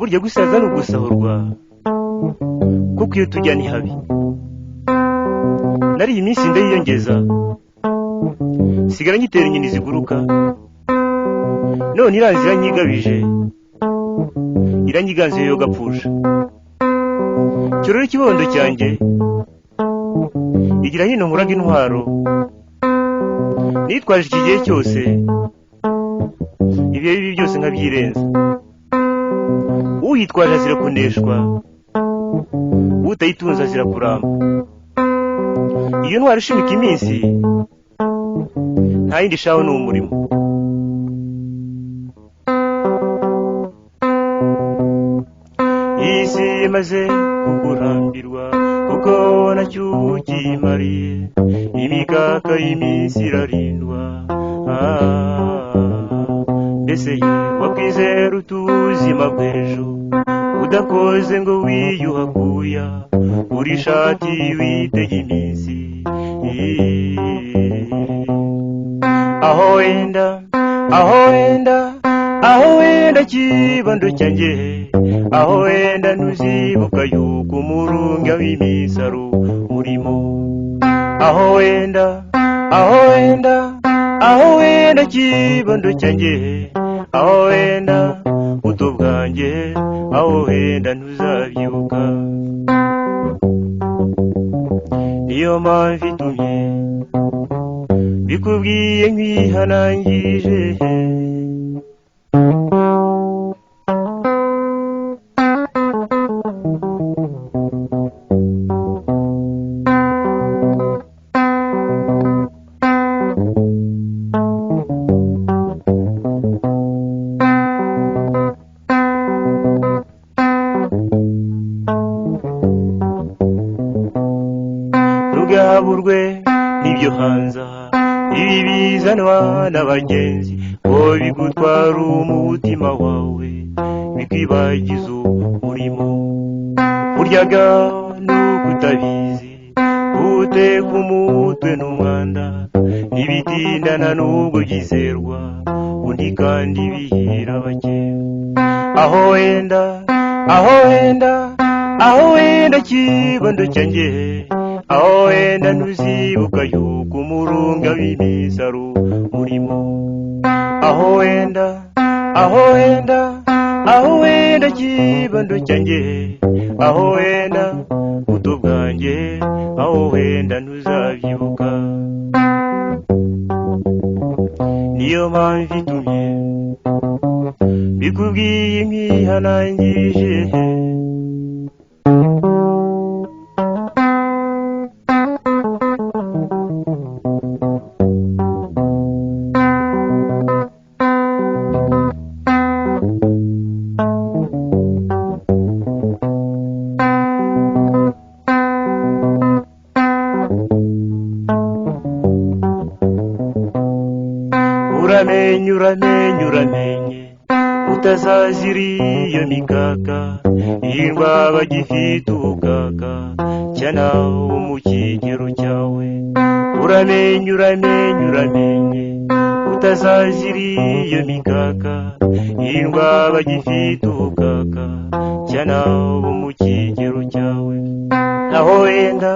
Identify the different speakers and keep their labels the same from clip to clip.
Speaker 1: burya gusaza ni ugusahurwa kuko iyo tujya ni habi. Nari iyi minsi ndayiyongeza sigara nyitera inyoni ziguruka, none iranzi iranyigabije iranyiganze yo gapfusha. Cyorora ikibondo cyanjye igira hino nkuraga intwaro, nitwaje iki gihe cyose ibihe bibi byose nkabyirenza. Uyitwaje azira kuneshwa, utayitunze azira kuramba. Iyo ntwaro ishimika iminsi nta yindi shaho ni umurimo. Isi imaze kukurambirwa kuko nacyo ukimariye, imikaka y'iminsi irarindwa. Mbese wakwizera utuzima bw'ejo, udakoze ngo wiyuhakuya, uri shati witega iminsi. Aho wenda kibondo cyanjye, aho wenda ntuzibuka yuko umurunga w'imisaro urimo. Aho wenda kibondo cyanjye, aho wenda buto bwanjye, aho wenda ntuzabyibuka. Niyo mpamvu itumye bikubwiye nkwihanangije. Rugaburwe n'ibyo hanza ibi bizanwa n'abagenzi, ngo bigutwara umutima wawe bikwibagiza umurimo. Uryaga nuko utabizi, uteka umutwe n'umwanda, ntibitindana n'ubwo byizerwa, undi kandi bihira bake. Aho wenda kibondo cyanjye, aho wenda ntuzibuka yuko umurunga w'imisaro urimo. Aho wenda kibondo cyanjye, aho wenda buto bwanjye, aho wenda ntuzabyibuka. Niyo mpamvu itumye bikubwiye nkwihanangije. Uramenye utazazira iyo mikaka, irindwa bagifite ubukaka cyana wo mu kigero cyawe. Uramenye utazazira iyo mikaka, irindwa bagifite ubukaka cyana wo mu kigero cyawe. Aho wenda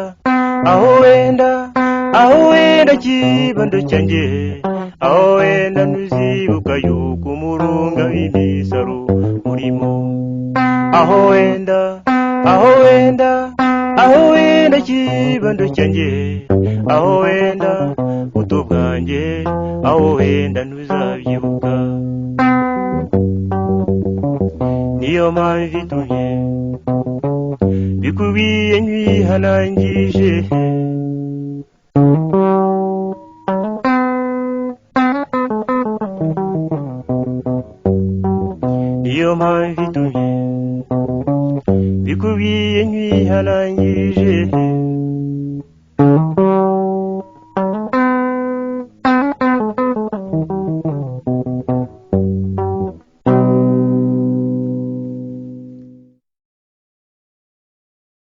Speaker 1: kibondo cyanjye, aho wenda ntuzibuka yuko umurunga w'imisaro urimo. Aho wenda kibondo cyanjye, aho wenda buto bwanjye, aho wenda ntuzabyibuka. Niyo mpamvu itumye bikubwiye nkwihanangije. Niyo mpamvu itumye bikubwiye nkwihanangije.